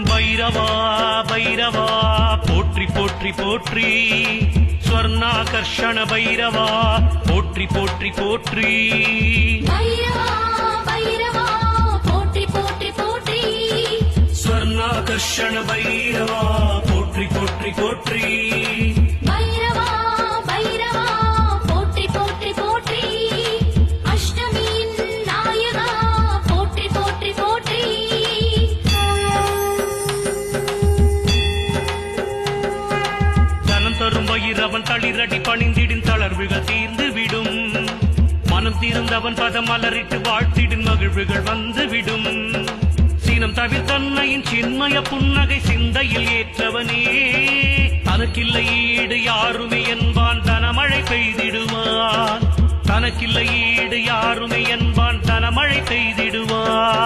பைரவா பைரவா போற்றி போற்றி போற்றி ஸ்வர்ணாகர்ஷண பைரவா போற்றி போற்றி போற்றி பைரவா பைரவா போற்றி போற்றி போற்றி ஸ்வர்ணாகர்ஷண பைரவா போற்றி போற்றி போற்றி பைரவா பைரவா போற்றி போற்றி போற்றி அஷ்டமியின் நாயகா போற்றி போற்றி போற்றி தனம் தரும் பைரவன் தளிரடி பணிந்திடும் தளர்வுகள் தீர்ந்து விடும் மனம் தீர்ந்தவன் பதம் மலரிட்டு வாழ்த்திடும் மகிழ்வுகள் வந்துவிடும் சீனம் தவிர தன்னையின் சின்மய புன்னகை சிந்தையில் ஏற்றவனே தனக்கில்லை ஈடு யாருமே என்பான் தனமழை பெய்திடுவான் தனக்கில்லை ஈடு யாருமே என்பான் தனமழை பெய்திடுவான்